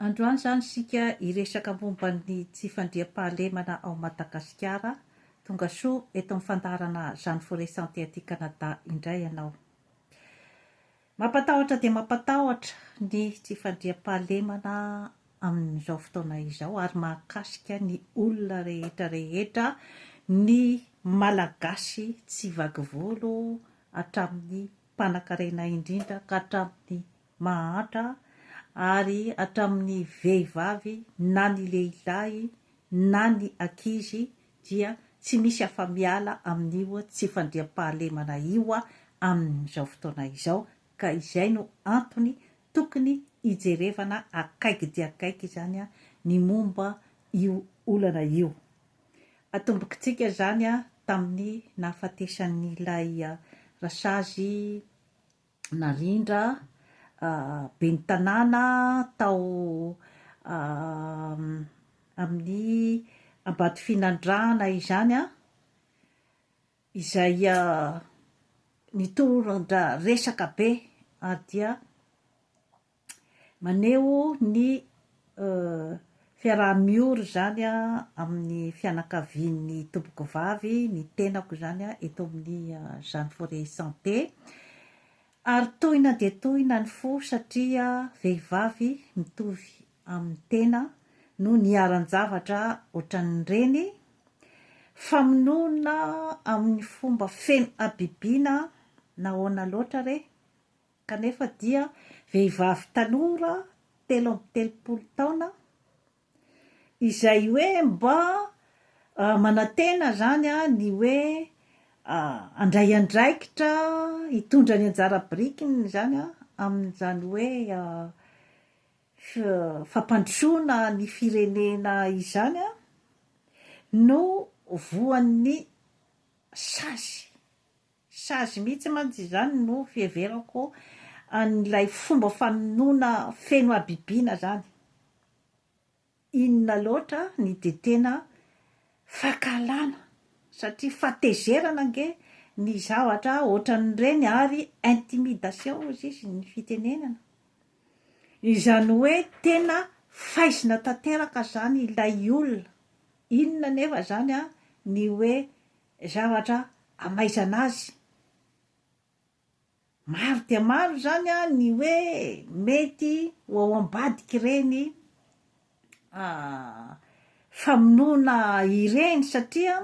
Androany izany isika hiresaka momba ny tsy fandriam-pahalemana ao Madagasikara. Tonga soa eto amin'ny fandaharana Jeanne Forest Santé aty Canada indray ianao. Mampatahotra dia mampatahotra ny tsy fandriam-pahalemana amin'izao fotoana izao ary mahakasika ny olona rehetra rehetra, ny malagasy tsy vaky volo hatramin'ny mpanankarena indrindra ka hatramin'ny mahantra ary hatramin'ny vehivavy na ny lehilahy na ny ankizy dia tsy misy afa-miala amin'io tsy fandriam-pahalemana io amin'izao fotoana izao, ka izay no antony tokony hijerevana akaiky dia akaiky izany ny momba io olana io. Atombokitsika izany tamin'ny nahafatesan'ilay rasazy narindra ben'ny tanàna tao amin'ny Ambatoa Finandrahana izany izay nitondra resaka be ary dia maneho ny fiaraha-miora izany amin'ny fianakavian'ny tompoko vavy, ny tenako izany eto amin'ny Jeanne Forest Santé. Ary tohina dia tohina ny fo satria vehivavy mitovy amin'ny tena no niaran-javatra ohatran'ireny, famonoana amin'ny fomba feno abibiana nahoana loatra re, kanefa dia vehivavy tanora 30 taona izay hoe mba manantena izany ny hoe andray andraikitra hitondra ny anjara birikiny izany amin'izany hoe fampandrosoana ny firenena izany no voan'ny sazy mihitsy mantsy izany no fieverako an'ilay fomba famonoana feno abibiana izany. Inona loatra ny tetena fahakalana satria fatezerana ange ny zavatra ohatran'ireny ary intimidation izy ny fitenenana. Izany hoe tena faizina tanteraka izany ilay olona. Inona nefa izany ny hoe zavatra amaizana azy. Maro dia maro izany ny hoe mety ho ao ambadiky ireny famonoana ireny satria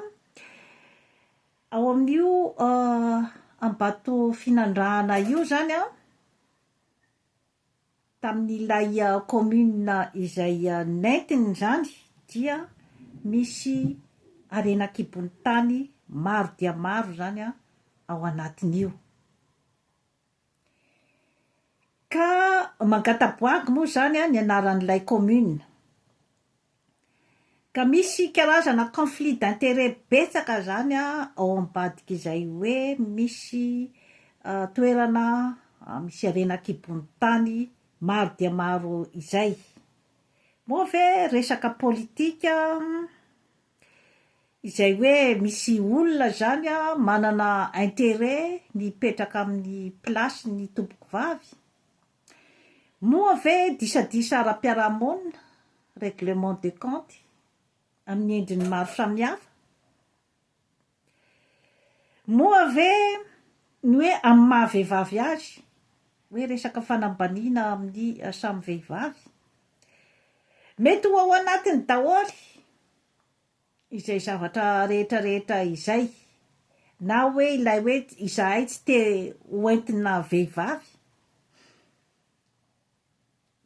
ao amin'io Ambatoa Finandrahana io izany tamin'ilay commune izay nentiny izany dia misy harenan-kibon'ny tany maro dia maro izany ao anatin'io. Ka Mangataboagy moa izany ny anaran'ilay commune. Ka misy karazana conflit d'intérêt betsaka izany ao ambadika izay hoe misy toerana misy harenan-kibon'ny tany maro dia maro izay. Moa ve resaka politika izay hoe misy olona izany manana intérêt nipetraka amin'ny plasy ny tompoko vavy. Moa ve disadisa ara-piarahamonina, règlement de compte amin'ny endriny maro samihafa. Moa ve ny hoe amin'ny maha-vehivavy azy, hoe resaka fanambaniana amin'ny samy vehivavy. Mety ho ao anatiny daholy izay zavatra rehetra rehetra izay, na hoe ilay hoe izahay tsy te hoentina vehivavy.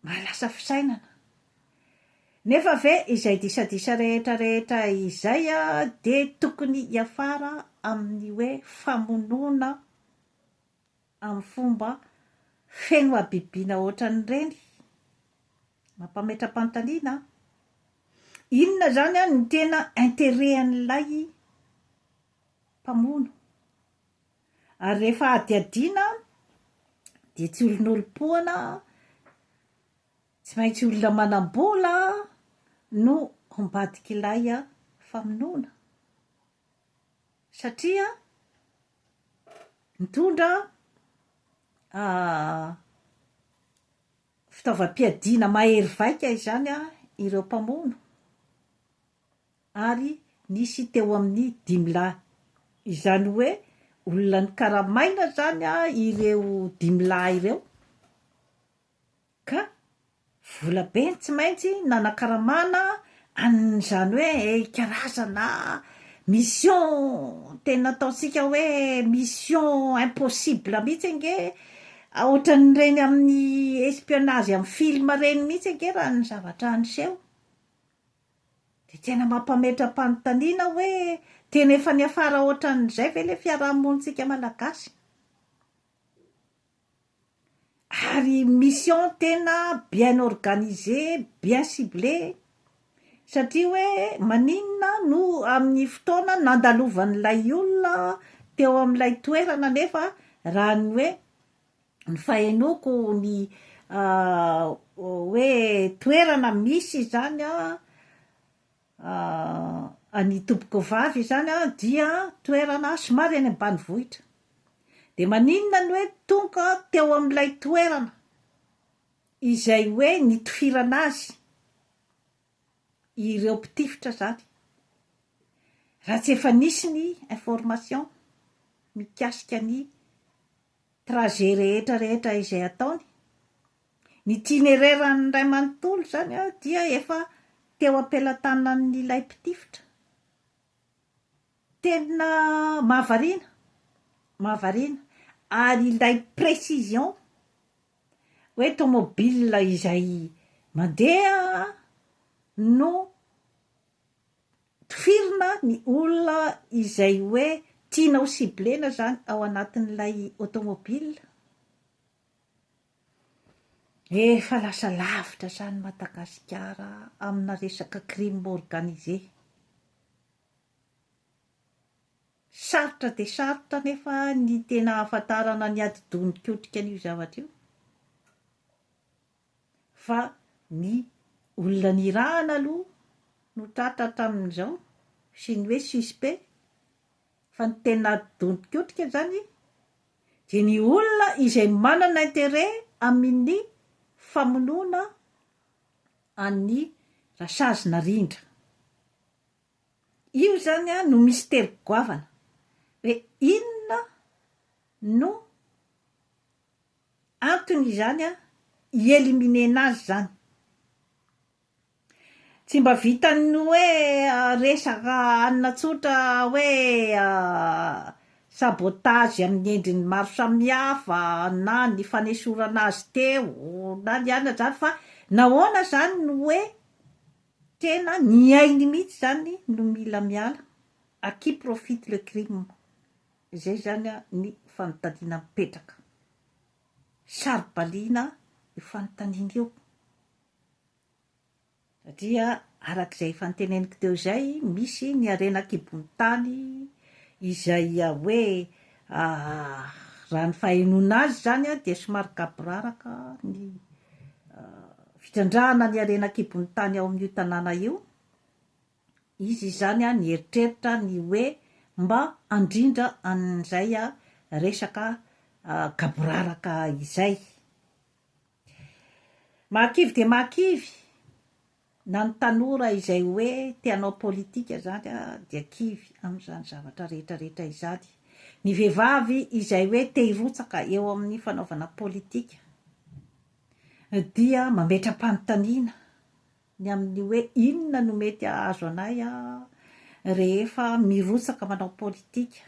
Mahalasa fisainana. Nefa ve izay disadisa rehetra rehetra izay dia tokony hiafara amin'ny hoe famonoana amin'ny fomba feno abibiana ohatran'ireny. Mampametra-panontaniana. Inona izany ny tena intérêt-n'ilay mpamono. Ary rehefa adiadiana dia tsy olon'olom-pohana, tsy maintsy olona manam-bola no ambadik'ilay famonoana. Satria mitondra fitaovam-piadiana mahery vaika izany ireo mpamono, ary nisy teo amin'ny 5 lahy. Izany hoe olona ny karamaina zany ireo 5 lahy ireo, ka vola be tsy maintsy nanakaramana an'izany hoe karazana mission tena ataontsika hoe mission impossible mihitsy nge, ohatran'ireny amin'ny espionnage amin'ny film reny mihitsy nge raha ny zavatra anyseho. De tena mampametram-panontaniana hoe tena efa niafara ohatran'izay ve le fiarahamonitsika malagasy? Ary mission tena bien organisée, bien ciblée, satria hoe maninona no amin'ny fotoana nandalovan'ilay olona teo amin'ilay toerana, nefa raha ny hoe ny fahenoko ny hoe toerana misy zany any tompoko vavy zany dia toerana somary any ambanivohitra. De maninona ny hoe tonga teo amin'ilay toerana izay hoe nitofirana azy ireo mpitifitra zany, raha tsy efa nisy ny information mikasika ny trajet rehetra izay ataony, ny itinéraire-n'ny ray manontolo zany dia efa teo am-pelatanan'ilay mpitifitra. Tena mahavariana, ary ilay précision hoe tomobile izay mandeha no tofirina ny olona izay hoe tianao siblena zany ao anatin'ilay automobile. Efa lasa lavitra zany Madagasikara amina resaka crime organisé. Sarotra de sarotra nefa ny tena ahafantarana ny adi-donin-kotrika an'io zavatra io, fa ny olona nirahana aloha no tratra hatramin'izao sy ny hoe suspect, fa ny tena adi-donin-kotrika zany dia ny olona izay manana intérêt amin'ny famonoana an'ny rasazy narindra. Io zany no mystère goavana, hoe inona no antony zany hieliminer azy zany. Tsy mba vitany hoe resaka anona tsotra hoe sabotage amin'ny endriny maro samihafa, na ny fanesorana azy teo, na ny anona zany, fa nahoana zany no hoe tena ny ainy mihitsy zany no mila miala, à qui profite le crime. Zay zany ny fanontaniana mipetraka, saribaliana io fanontaniana io. Satria arak'izay efa niteneniko teo zay, misy ny arenan-kibon'ny tany izay hoe raha ny fahenoana azy zany dia somary kaboraraka ny fitrandrahana ny arenan-kibon'ny tany ao amin'io tanàna io. Izy zany ny eritreritra ny hoe mba andrindra an'izay resaka kaboraraka izay. Mahakivy de mahakivy, na ny tanora izay hoe tianao politika zany dia kivy amin'izany zavatra rehetrarehetra izany. Ny vehivavy izay hoe te hirotsaka eo amin'ny fanaovana politika dia mametram-panontaniana ny amin'ny hoe inona no mety azo anay rehefa mirotsaka manao politika.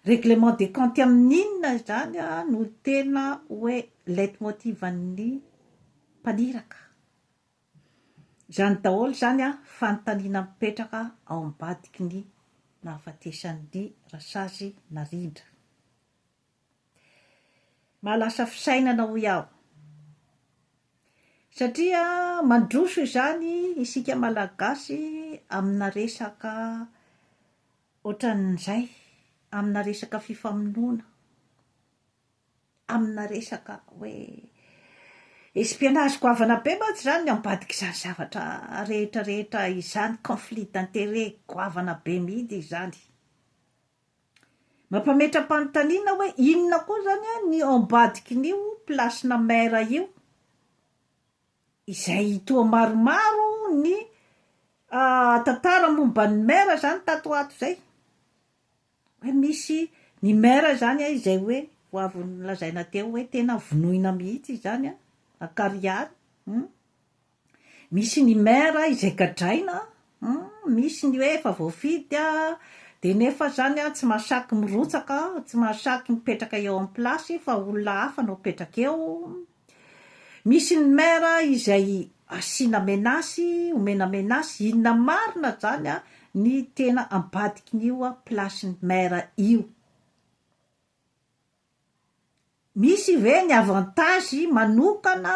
Règlement de compte amin'inona zany no tena hoe leitmotiv an'ny mpaniraka. Zany daholo zany fanontaniana mipetraka ao ambadiky ny nahafatesan'ny rasazy narindra. Mahalasa fisainana ho iaho, satria mandroso zany isika malagasy amina resaka ohatran'izay, amina resaka fifamonoana, amina resaka hoe espionnage goavana be mantsy zany ny ambadiky izany zavatra rehetrarehetra izany, conflit d'intérêt goavana be mihitsy izany. Mampametram-panontaniana hoe inona koa zany ny ambadiky n'io plasina maire io, izay toa maromaro ny tantara momba ny mera zany tato ato zay hoe misy ny mera zany a izay hoe hoavy nolazaina teo hoe tena vonoina mihitsy zany a akariary misy ny mera izay gadraina misy ny hoe efa voafidy a de nefa zany a tsy mahasaky mirotsaka tsy mahasaky mipetraka eo amin'ny plasy fa olona hafa no petraka eo misy ny mera izay asiana menasy omena menasy inona marina zany a ny tena ambadikin'io a plasy ny mera io misy ve ny avantage manokana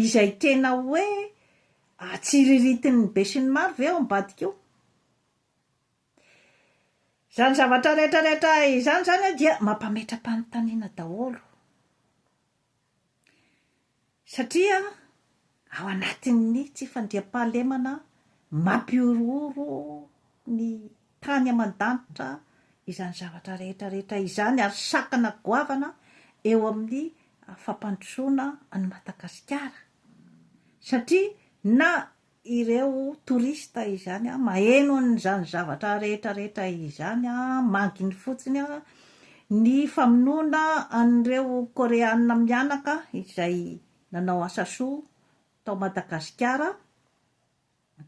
izay tena hoe tsiriritin'ny be sy ny maro ve eo ambadika io zany zavatra rehetrarehetra izany zany a dia mampametra-panontaniana daholo satria ao anatin'ny tsy fandriam-pahalemana mampiorooro ny tany aman-danitra izany zavatra rehetrarehetra izany ary sakana goavana eo amin'ny fampandrosoana any Madagasikara satria na ireo torista izany a maheno n'izany zavatra rehetrarehetra izany a manginy fotsiny a ny famonoana an'ireo koreana mianaka izay nanao asa soa tao Madagasikara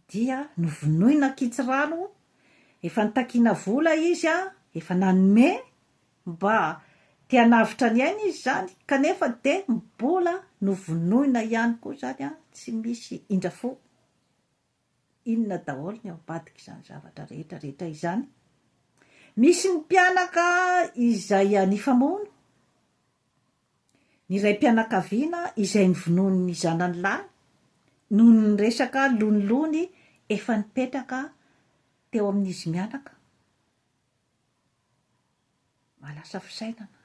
dia novonoina kitsirano efa nitakiana vola izy a efa nanome mba tianavitra ny aina izy zany kanefa de mbola novonoina ihany koa zany a tsy misy indrafo inona daholo ny ambadika izany zavatra rehetrarehetra izany misy ny mpianaka izay nifamono ny ray mpianakaviana izay nivonono ny zanany lahy noho ny resaka lonolony efa nipetraka teo amin'izy mianaka malasa fisainana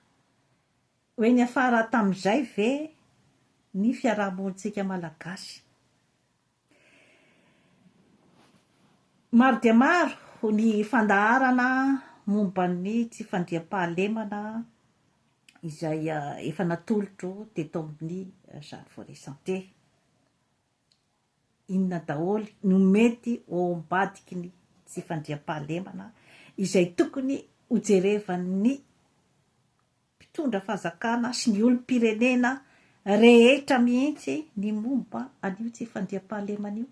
hoe ny afara tamin'izay ve ny fiarahamonitsika malagasy maro dia maro ny fandaharana momba ny tsy fandriam-pahalemana izay efa natolotro teto amin'ny Jean Forest Santé inona daholo no mety ao ambadiky ny tsy fandriam-pahalemana izay tokony hojerevan'ny mpitondra fahazakana sy ny olom-pirenena rehetra mihitsy ny momba an'io tsy fandriam-pahalemana io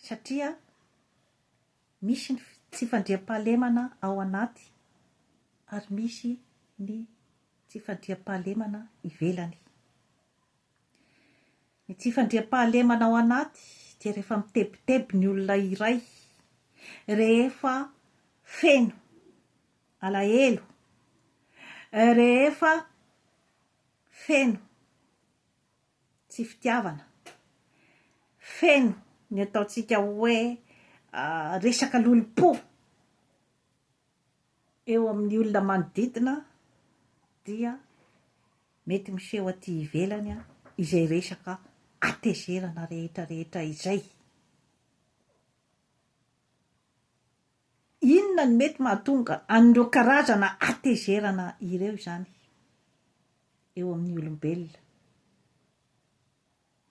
satria misy ny tsy fandriam-pahalemana ao anaty ary misy ny tsy fandriam-pahalemana ivelany ny tsy fandriam-pahalemana ao anaty dia rehefa mitebiteby ny olona iray rehefa feno alahelo rehefa feno tsy fitiavana feno ny ataontsika hoe resaka lolo-po eo amin'ny olona manodidina dia mety miseho aty ivelany a izay resaka atezerana rehetrarehetra izay inona ny mety mahatonga an'ireo karazana atezerana ireo zany eo amin'ny olombelona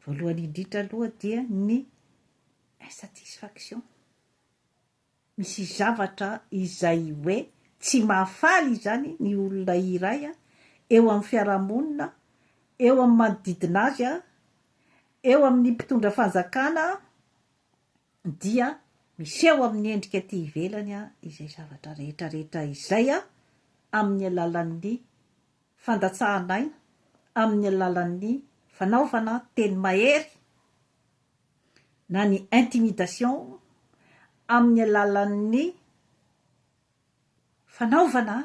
voalohany indrindra aloha dia ny insatisfaction misy zavatra izay hoe tsy mahafaly zany ny olona iray a eo amin'ny fiarahamonina eo amin'ny manodidina azy a eo amin'ny mpitondra fanjakana dia miseho amin'ny endrika aty ivelany a izay zavatra rehetrarehetra izay a amin'ny alalan'ny fandatsahanaina amin'ny alalan'ny fanaovana teny mahery na ny intimidation amin'ny alalan'ny fanaovana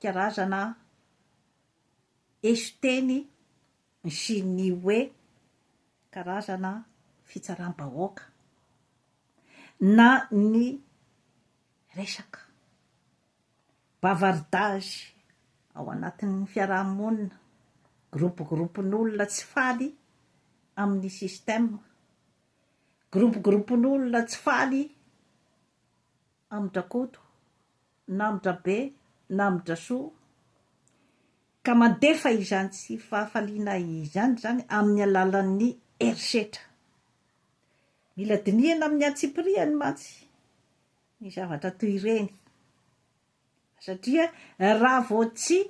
karazana esoteny sy ny hoe karazana fitsaram-bahoaka na ny resaka bavardage ao anatin'ny fiarahamonina groupe-groupen'olona tsy faly amin'ny système groupe-groupen'olona tsy faly amin-drakoto na amin-drabe na amin-drasoa ka mandefa izany tsy fahafaliana izany zany amin'ny alalan'ny erisetra. Mila dinihana amin'ny atsipiriany mantsy ny zavatra toy ireny, satria raha vao tsy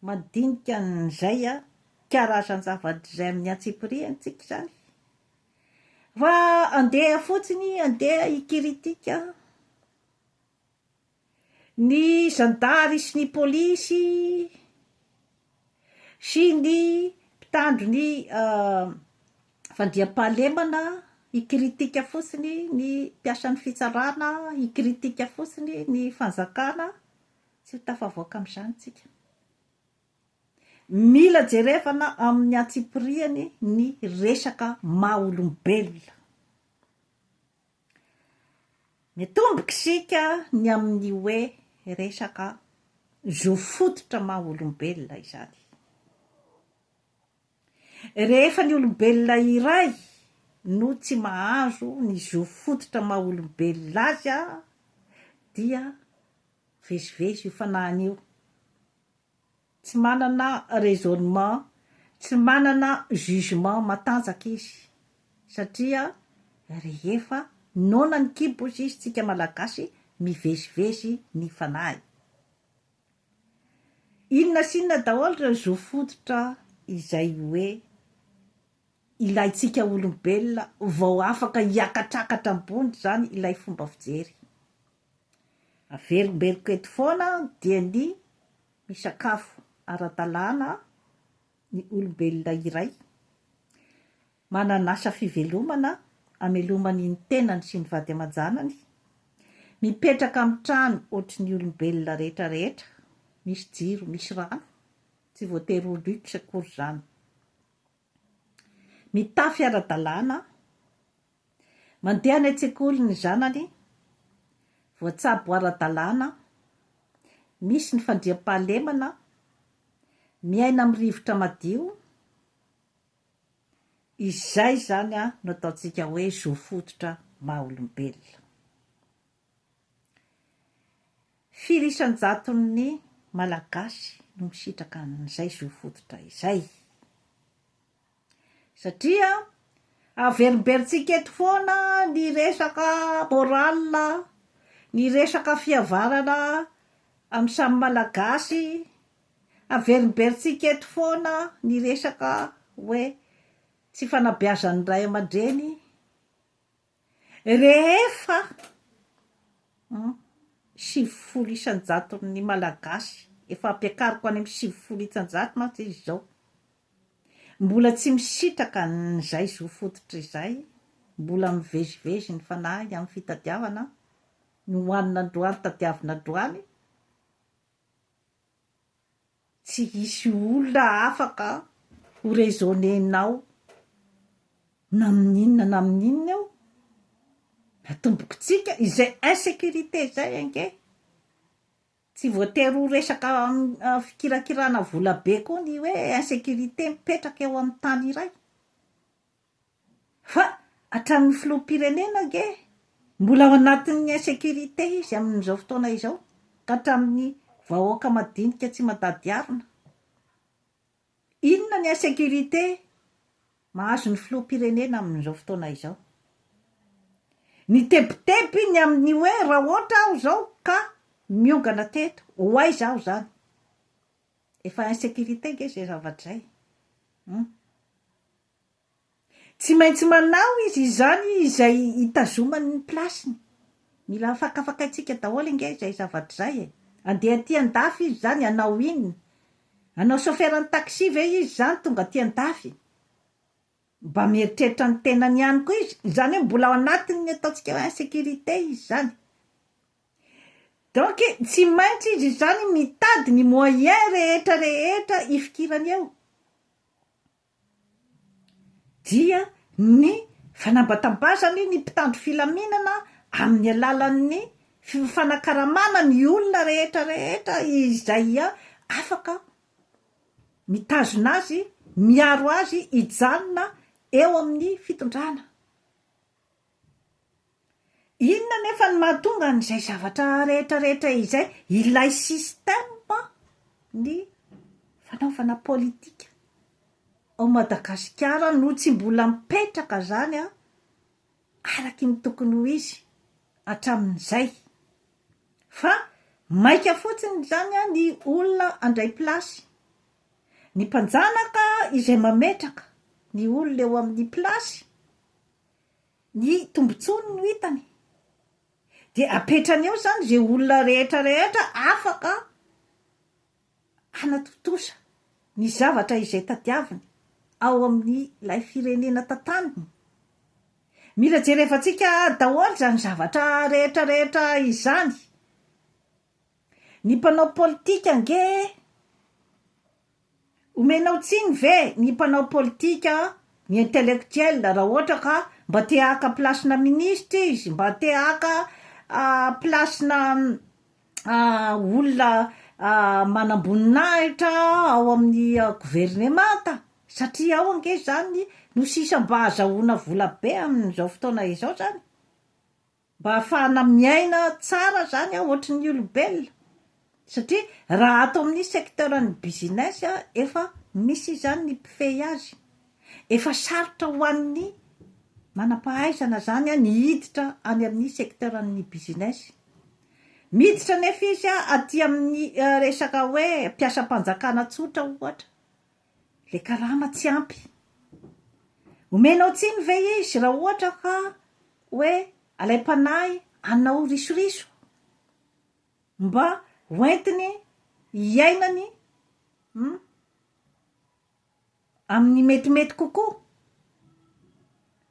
madinika n'izay karazany zavatra izay amin'ny atsipiriany tsika zany, fa andeha fotsiny, andeha hikritika ny zandary sy ny pôlisy sy ny mpitandro ny fandriam-pahalemana, hikritika fotsiny ny mpiasan'ny fitsarana, hikritika fotsiny ny fanjakana. Tsy ho tafavoaka amin'izany tsika. Mila jerevana amin'ny atsipiriany ny resaka maha-olombelona. Mitomboka isika ny amin'ny hoe resaka zo fototra maha-olombelona izany. Rehefa ny olombelona iray no tsy mahazo ny zo fototra maha-olombelona azy dia vezivezy io fanahiny io. Tsy manana raisonnement, tsy manana jugement matanjaka izy, satria rehefa nona ny kibo izy tsika malagasy mivezivezy ny fanahy. Inona sy inona daholo ireo zo fototra izay hoe ilaintsika olombelona vao afaka hiakatrakatra ambony zany ilay fomba fijery. Averimberiko eto foana dia ny misakafo ara-dalàna ny olombelona iray, mananasa fivelomana amelomany ny tenany sy ny vady aman-janany, mipetraka amin'ny trano ohatry ny olombelona rehetrarehetra, misy jiro, misy rano, tsy voatery ho luxe akory zany. Mitafy ara-dalàna, mandeha any an-tsekoly ny zanany, voatsabo ara-dalàna, misy ny fandriam-pahalemana, miaina amin'ny rivotra madio. Izay zany no ataontsika hoe zo fototra maha-olombelona. Firy isan-jaton'ny malagasy no misitraka an'izay zo fototra izay. Satria averimberintsika eto foana ny resaka morala, ny resaka fihavarana amin'ny samy malagasy, averimberintsika eto foana ny resaka hoe tsy fanabeazan'ny ray aman-dreny. Rehefa 70 isan-jaton'ny malagasy, efa ampiakariko any amin'ny 70 isan-jato mantsy izy zao, mbola tsy misitraka n'izay zo fototra izay, mbola mivezivezy ny fanahy amin'ny fitadiavana, ny hoanina androany tadiavina androany, tsy hisy olona afaka ho raisonnenao na amin'inona na amin'inona eo. Atombokontsika izay insécurité izay ange, tsy voatery ho resaka fikirakirana vola be koa ny hoe insécurité mipetraka eo amin'ny tany iray, fa hatramin'ny filoham-pirenena ange mbola ao anatin'ny insécurité izy amin'izao fotoana izao, ka hatramin'ny vahoaka madinika tsy mandady arina. Inona ny insécurité mahazo ny filoham-pirenena amin'izao fotoana izao? Ny tebiteby ny amin'ny hoe raha ohatra aho zao ka miongana teto, hoay zaho zany. Efa insécurité nge zay zavatra zay. Tsy maintsy manao izy izany izay hitazomany ny plasiny. Mila fakafakaitsika daholo nge zay zavatra zay. Andeha aty andafy izy zany, anao inona? Anao soferan'ny taxi ve izy zany tonga aty andafy? Mba mieritreritra ny tenany ihany koa izy, zany hoe mbola ao anatiny ataontsika hoe insécurité izy zany. Donc tsy maintsy izy zany mitady ny moyen rehetra ifikirany eo, dia ny fanambatambazany ny mpitandro filaminana amin'ny alalan'ny fanakaramana ny olona rehetra izay afaka mitazona azy, miaro azy hijanona eo amin'ny fitondrana. Inona nefa ny mahatonga n'izay zavatra rehetra izay? Ilay système ny fanaovana politika. ao Madagasikara no tsy mbola mipetraka zany a araky ny tokony ho izy hatramin'izay fa maika fotsiny zany a ny olona andray plasy ny mpanjanaka izay mametraka ny olona eo amin'ny plasy ny tombotsony no hitany de apetrany eo zany zay olona rehetrarehetra afaka hanatotosa ny zavatra izay tadiaviny ao amin'ny lay firenena tantaniny mila jerefantsika daholo zany zavatra rehetrarehetra izany ny mpanao politika nge omenao tsiny ve ny mpanao politika ny intellectuel raha ohatra ka mba te haka plasina ministra izy mba te haka plasina olona manamboninahitra ao amin'ny gouvernemanta satria ao ange zany no sisa mba azahoana vola be amin'izao fotoana izao zany mba ahafahana miaina tsara zany ohatry ny olombelona satria raha atao amin'ny secteuran'ny business efa misy zany ny mpifehy azy efa sarotra ho an'ny manam-pahaizana zany ny hiditra any amin'ny secteuran'ny business miditra nefa izy aty amin'ny resaka hoe mpiasam-panjakana tsotra ohatra le karama tsy ampy omenao tsiny ve izy raha ohatra ka hoe alay-panahy anao risoriso mba hoentiny iainany amin'ny metimety kokoa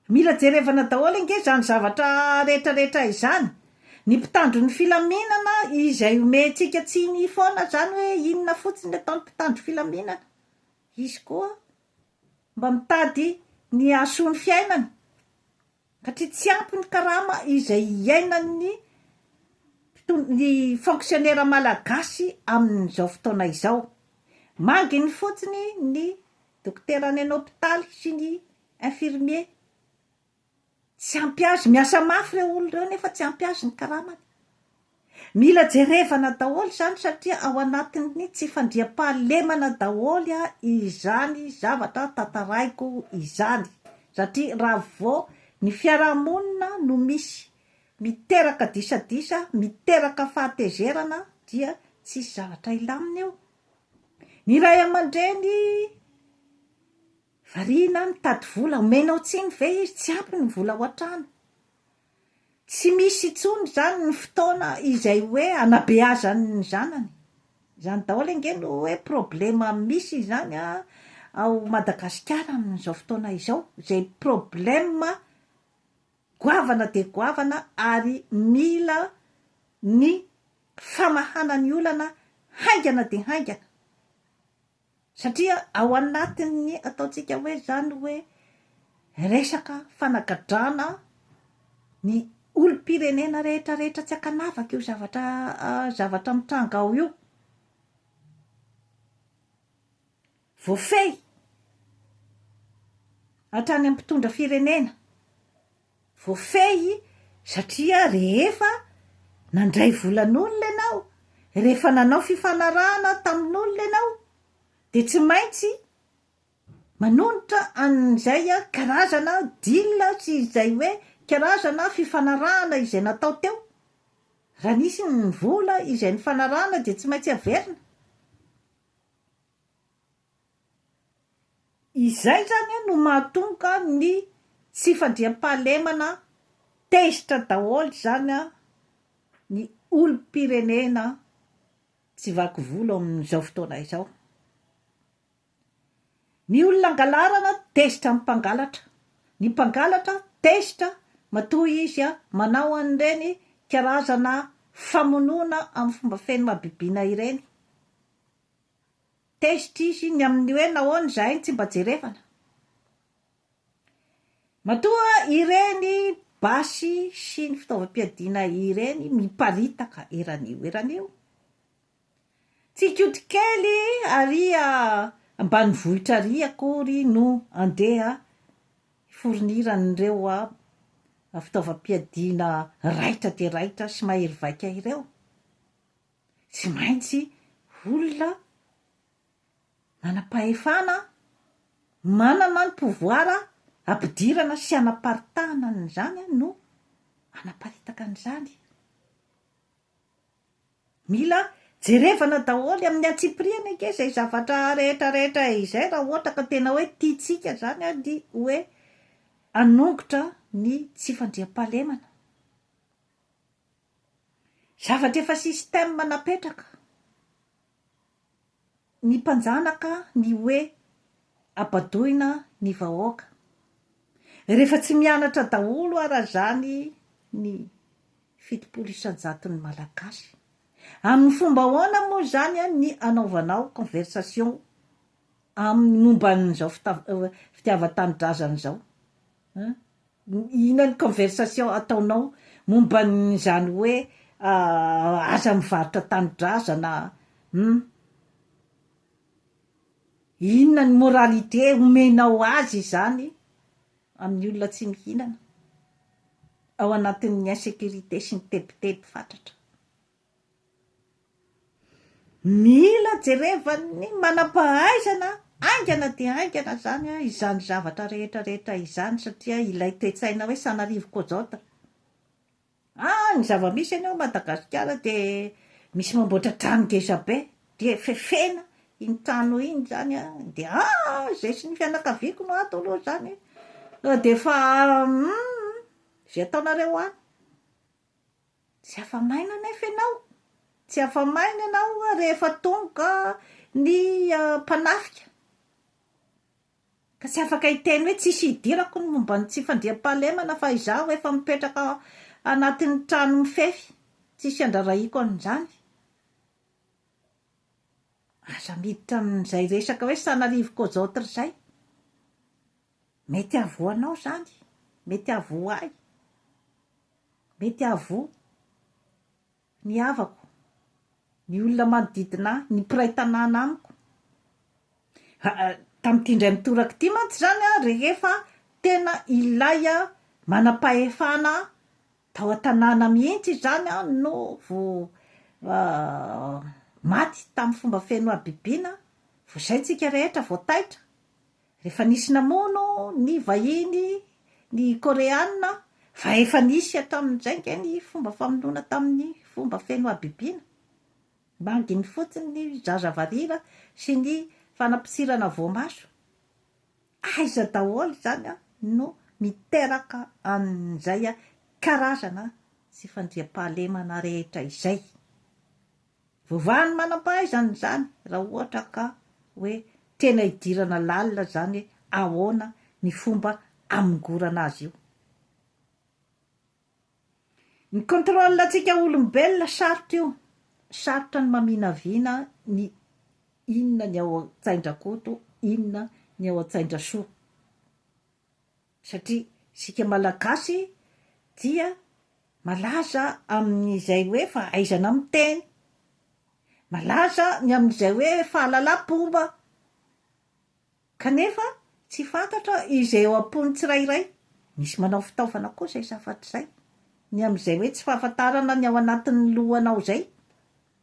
mila jerevana daholo nge zany zavatra rehetrarehetra izany ny mpitandro ny filaminana izay omentsika tsy ny foana zany hoe inona fotsiny le ataony mpitandro filaminana izy koa mba mitady ny asoany fiainany satria tsy ampy ny karama izay iainany ny fonctionnaire malagasy amin'izao fotoana izao manginy fotsiny ny dokotera any hôpitaly sy ny infirmier tsy ampy azy miasa mafy reo olo reo nefa tsy ampy azy ny karamany mila jerevana daholo zany satria ao anatiny tsy fandriam-pahalemana daholo izany zavatra tantaraiko izany satria raha vao ny fiarahamonina no misy miteraka disadisa miteraka fahatezerana dia tsisy zavatra ilamina eo ny ray aman-dreny variana mitady vola omenao tsiny ve izy tsy ampy ny vola ho an-trano tsy misy itsony zany ny fotoana izay hoe anabeazany zanany zany daholo nge no hoe problema misy zany ao Madagasikara amin'izao fotoana izao zay problema goavana de goavana ary mila ny famahana ny olana haingana de haingana satria ao anatiny ataontsika hoe zany hoe resaka fanagadrana ny olom-pirenena rehetrarehetra tsy akanavaka io zavatra mitranga ao io voafehy hatrany amin'ny mpitondra firenena voafehy satria rehefa nandray volan'olona ianao rehefa nanao fifanarahana tamin'olona ianao de tsy maintsy manonotra an'izay karazana dila sy izay hoe karazana fifanarahana izay natao teo raha nisy ny vola izay ny fanarahana de tsy maintsy averina izay zany no mahatonga ny tsy fandriam-pahalemana tezitra daholo zany ny olom-pirenena tsy vaky volo amin'izao fotoana izao ny olona angalarana tezitra amin'ny mpangalatra ny mpangalatra tezitra matoa izy manao an'ireny karazana famonoana amin'ny fomba feno mabibiana ireny tezitra izy ny amin'ny hoe nahoany zahay tsy mba jerevana matoa ireny basy sy ny fitaovam-piadiana ireny miparitaka eranio tsy kodikely ary ambany vohitra ary akory no andeha forniran'ireo fitaovam-piadiana raitra de raitra sy mahery vaika ireo tsy maintsy olona manam-pahefana manana ny pouvoir ampidirana sy anaparitahana n'izany no anaparitaka an'izany. Mila jerevana daholo amin'ny atsipiriana ake zay zavatra rehetrarehetra izay raha ohatra ka tena hoe tiatsika zany ny hoe anongotra ny tsy fandriam-pahalemana. Zavatra efa système napetraka ny mpanjanaka ny hoe ampadoina ny vahoaka. Rehefa tsy mianatra daholo ara zany ny fitopolo isan-jaton'ny malagasy. Amin'ny fomba ahoana moa zany ny anaovanao conversation amin'ny momban'izao fitiavan-tanindrazana zao. Inona ny conversation ataonao momban'izany hoe aza mivarotra tanindrazana. Inona ny moralité omenao azy zany amin'ny olona tsy mihinana ao anatin'ny insécurité sy ny tebiteby fatratra. Mila jerevany manam-pahaizana aingana dia aingana zany izany zavatra rehetrarehetra izany satria ilay toe-tsaina hoe sanarivo kozota. Ny zava-misy any ao Madagasikara dia misy mamboatra trano ngeza be dia fefena iny trano iny zany dia zay sy ny fianakaviako no ato aloha zany dia fa zay ataonareo any tsy afa-maina nefa ianao, tsy afa-maina ianao rehefa tonga ny mpanafika ka tsy afaka hiteny hoe tsisy hidirako ny momba ny tsy fandriam-pahalemana fa izaho efa mipetraka anatin'ny trano mifefy tsisy andrarahiako an'izany. Aza miditra amin'izay resaka hoe sanarivo kozota zay. Mety avoanao zany, mety avo ahy, mety avo ny havako, ny olona manodidina ny mpiray tanàna amiko. Tamin'ity indray mitoraka ity mantsy zany rehefa tena ilay manam-pahefana tao an-tanàna mihitsy zany no maty tamin'ny fomba feno abibiana, voazaintsika rehetra voataitra. Rehefa nisy namono ny vahiny ny koreana fa efa nisy atamin'izay nge ny fomba famonoana tamin'ny fomba feno abibiana. Manginy fotsiny ny zazavarira sy ny fanampisirana voamaso. Aiza daholo zany no miteraka an'izay karazana sy fandriam-pahalemana rehetra izay. Vovahany manam-pahaizana zany raha ohatra ka hoe tena hidirana lalina zany ahoana ny fomba amongorana azy io. Ny contrôle antsika olombelona sarotra io, sarotra ny maminaviana ny inona ny ao an-tsain-drakoto, inona ny ao an-tsain-drasoa. Satria sika malagasy dia malaza amin'izay hoe fahaizana miteny, malaza ny amin'izay hoe fahalalam-pomba, kanefa tsy fantatra izay eo am-pony tsirairay. Misy manao fitaovana koa zay zavatra zay, ny amin'izay hoe tsy fahafantarana ny ao anatin'ny lohanao zay.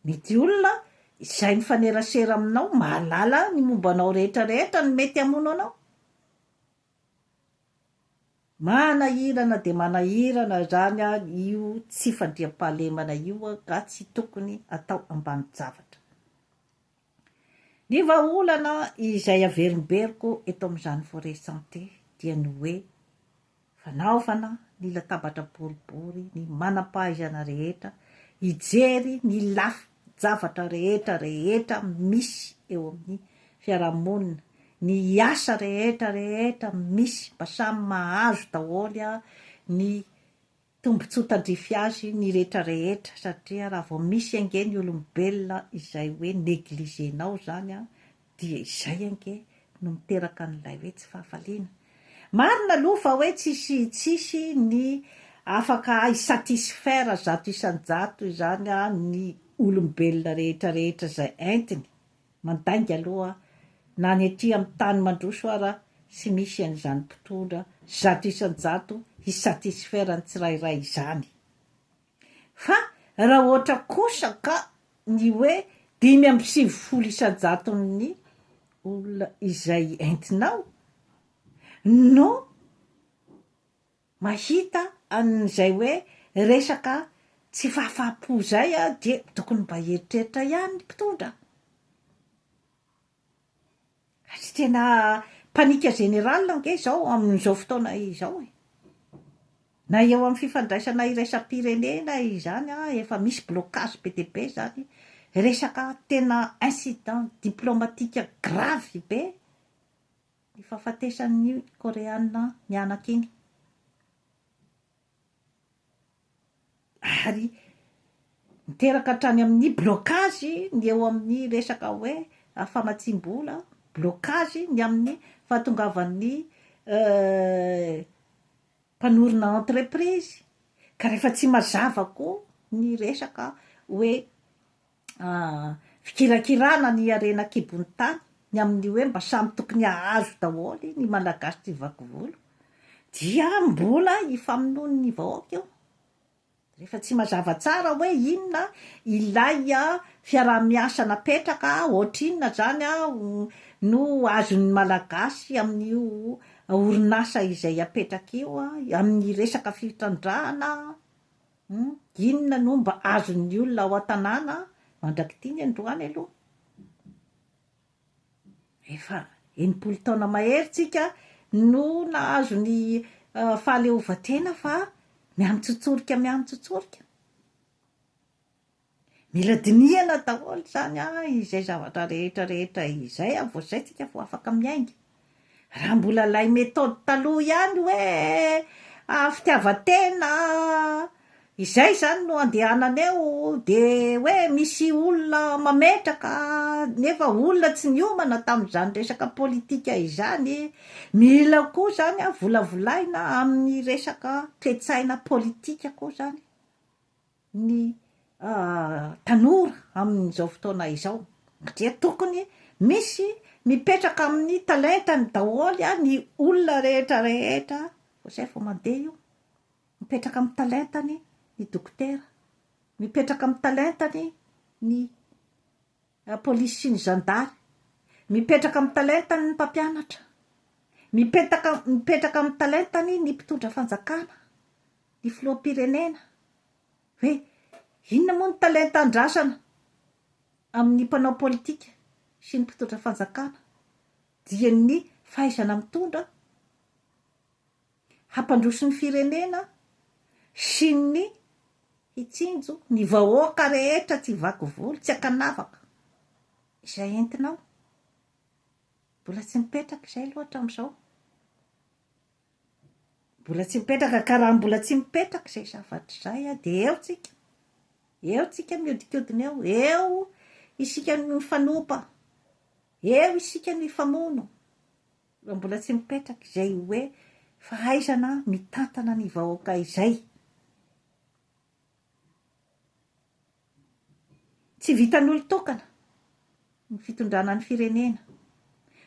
Mety olona izay mifanerasera aminao mahalala ny mombanao rehetrarehetra ny mety hamono anao. Manahirana dia manahirana zany io tsy fandriam-pahalemana io ka tsy tokony atao ambany zavatra. Ny vahaolana izay averimberiko eto amin'izany Forêt Santé dia ny hoe fanaovana ny latabatra boribory, ny manam-pahaizana rehetra, hijery ny lafy-javatra rehetrarehetra misy eo amin'ny fiarahamonina, ny asa rehetrarehetra misy mba samy mahazo daholo ny tombontsotan-drify azy ny rehetrarehetra, satria raha vao misy ange ny olombelona izay hoe negligenao zany dia izay ange no miteraka an'ilay hoe tsy fahafaliana. Marina aloha fa hoe tsisy ny afaka isatisfaire zato isan-jato zany ny olombelona rehetrarehetra zay entiny mandainga aloha na ny aty amin'ny tany mandroso ara sy misy an'izany mpitondra zato isan-jato isatisfaire ny tsirairay izany. Fa raha ohatra kosa ka ny hoe 5 amby 20 isan-jato ny olona izay entinao no mahita an'izay hoe resaka tsy fahafapo zay a de tokony mba eritreritra ihany ny mpitondra sy tena panika generala nge zao amin'izao fotoana izao e na eo amin'ny fifandraisana iraisam-pirenena izany a efa misy blocage be de be zany resaka tena incident diplomatique grave be ny fahafatesan'ny koreana mianaka iny ary miteraka hatrany amin'ny blocage ny eo amin'ny resaka hoe famatsim-bola blocage ny amin'ny fahatongavan'ny mpanorona entreprise ka rehefa tsy mazava koa ny resaka hoe fikirakirana ny arena kibony tany ny amin'ny hoe mba samy tokony ahazo daholy ny malagasy ty vakovolo dia mbola hifamonoany ny vahoaka eo rehefa tsy mazava tsara hoe inona ilay a fiaraha-miasa napetraka ohatrinona zany a no azon'ny malagasy amin'io orinasa izay apetraka io a amin'ny resaka fitrandrahana inona no mba azon'ny olona ao an-tanàna mandraky tiny androany aloha efa enimpolo taona mahery tsika no nahazo ny fahaleovatena fa miamitsotsorika mila dinihana daholo zany a izay zavatra rehetrarehetra izay a voazaitsika vo afaka miainga raha mbola lay metody taloha ihany hoe fitiavatena izay zany no andehanana eo de hoe misy olona mametraka nefa olona tsy niomana tamin'izany resaka politika izany mila koa zany a volavolaina amin'ny resaka toetsaina politika koa zany ny tanora amin'izao fotoana izao dia tokony misy mipetraka amin'ny talentany daholy a ny olona rehetrarehetra vosay vo mandeha io mipetraka amin'ny talentany ny dokotera mipetraka amin'ny talentany ny polisy sy ny zandary mipetraka amin'ny talentany ny mpampianatra mipetraka amin'ny talentany ny mpitondra fanjakana ny filoham-pirenena hoe inona moa ny talenta andrasana amin'ny mpanao politika sy ny mpitondra fanjakana dia ny fahaizana mitondra hampandroso ny firenena sy ny hitsinjo ny vahoaka rehetra tsy vaky volo tsy akanavaka izay entinao mbola tsy mipetraka izay loatra am'izao mbola tsy mipetraka ka raha mbola tsy mipetraka izay zavatra zay a de eo tsika miodikodina eo isika ny fanopa eo isika ny famono raha mbola tsy mipetraka izay hoe fahaizana mitantana ny vahoaka izay tsy vitan'olo tokana ny fitondrana ny firenena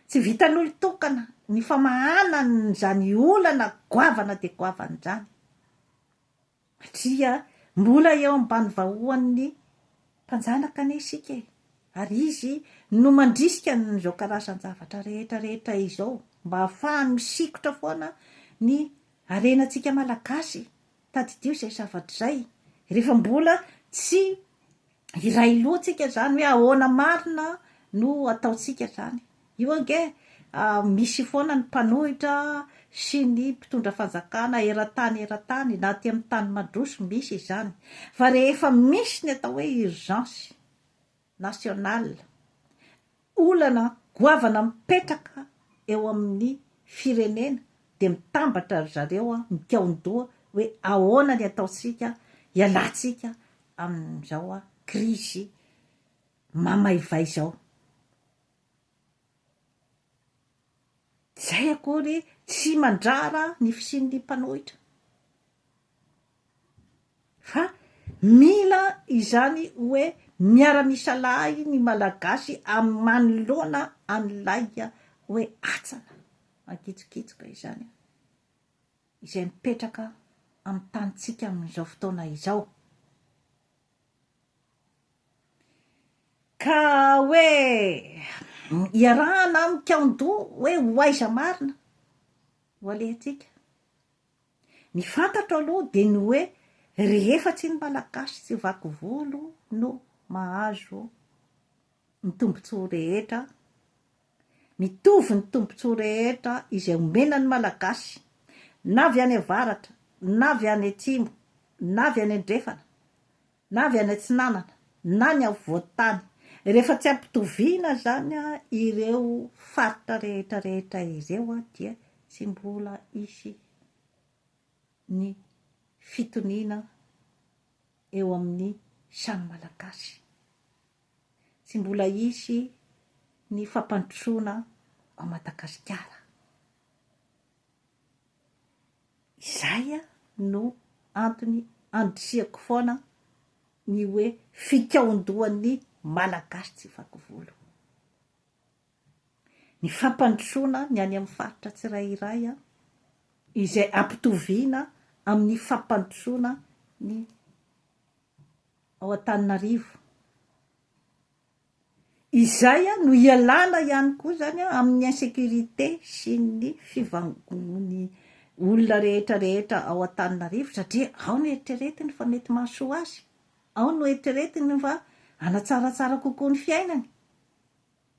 tsy vitan'olo tokana ny famahanany zany olana goavana de goavana zany satria mbola eo ambany vahoan'ny mpanjanaka ane isika ary izy no mandrisika n'izao karazan-javatra rehetrarehetra izao mba hahafahany misikotra foana ny arenantsika malagasy tadidio izay zavatra zay rehefa mbola tsy iray lohatsika zany hoe ahoana marina no ataotsika zany io ange misy foana ny mpanohitra sy ny mpitondra fanjakana eran-tany na ty amin'ny tany mandroso misy izany fa rehefa misy ny atao hoe urgence nationale olana goavana mipetraka eo amin'ny firenena de mitambatra ry zareo a mikaondoha hoe ahoana ny ataotsika hialantsika amin'izao a krisy mamaivay zao zay akory tsy mandrara ny fisin'ny mpanohitra fa mila izany hoe miara-misalahy ny malagasy amin'ny manoloana an'ilay hoe atsana ankitsokitsoka izany izay mipetraka amin'ny tanitsika amin'izao fotoana izao ka hoe iarahana mikaondo hoe ho aiza marina ho alehantsika ny fantatro aloha de ny hoe rehefa tsy ny malagasy tsy vaky volo no mahazo ny tombontsoa rehetra, mitovy ny tombontsoa rehetra izay omena ny malagasy, na avy any avaratra, na avy any atsimo, na avy any andrefana, na avy any atsinanana, na ny avoantany. Rehefa tsy ampitoviana zany a ireo faritra rehetra rehetra ireo a dia tsy mbola isy ny fitoniana eo amin'ny samy malagasy, tsy mbola isy ny fampandrosoana ao Madagasikara. Izay a no antony andrisiako foana ny hoe fikaondohan'ny malagasy tsy vaky volo. Ny fampandrosoana ny any amin'ny faritra tsirairay a izay ampitoviana amin'ny fampandrosoana ny ao Antananarivo. Izay a no ialana ihany koa zany a amin'ny insécurité sy ny fivangony olona rehetra rehetra ao Antananarivo, satria ao no eritreretiny fa mety mahasoa azy, ao no eritreretiny fa hanatsaratsara kokoa ny fiainany.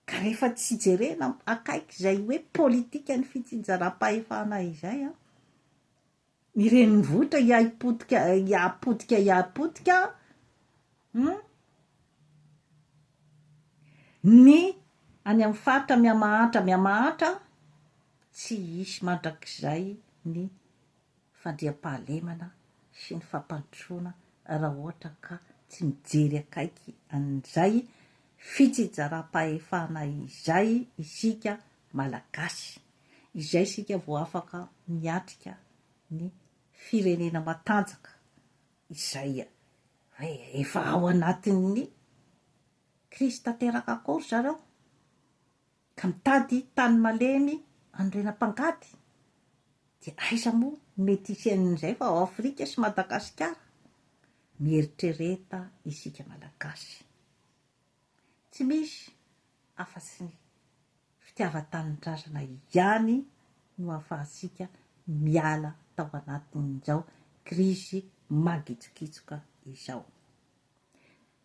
Ka rehefa tsy jerena akaiky izay hoe politika ny fitsinjaram-pahefana izay a, ny renivohitra hiapotika ny any amin'ny faritra mihamahatra tsy hisy mandrakizay ny fandriam-pahalemana sy ny fampandrosoana raha ohatra ka tsy mijery akaiky an'izay fitsinjaram-pahefana izay isika malagasy, izay isika vao afaka miatrika ny firenena matanjaka izay efa ao anatin'ny krisy tanteraka akory zareo ka mitady tany malemy andrenam-pangady. Dia aiza moa mety hisy an'izay fa ao Afrika sy Madagasikara? Mieritrereta isika malagasy tsy misy afa-tsy ny fitiavan-tanindrazana ihany no ahafahantsika miala tao anatin'izao krisy magitsokitsoka izao.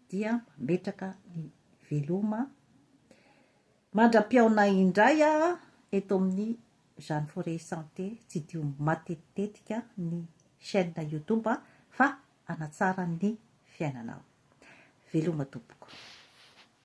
Dia mametraka ny veloma mandram-piaona indray a eto amin'ny Jeanne Forêt Santé, tsy dio matetitetika ny chaîne YouTube fa hanatsara ny fiainanao. Veloma tompoko.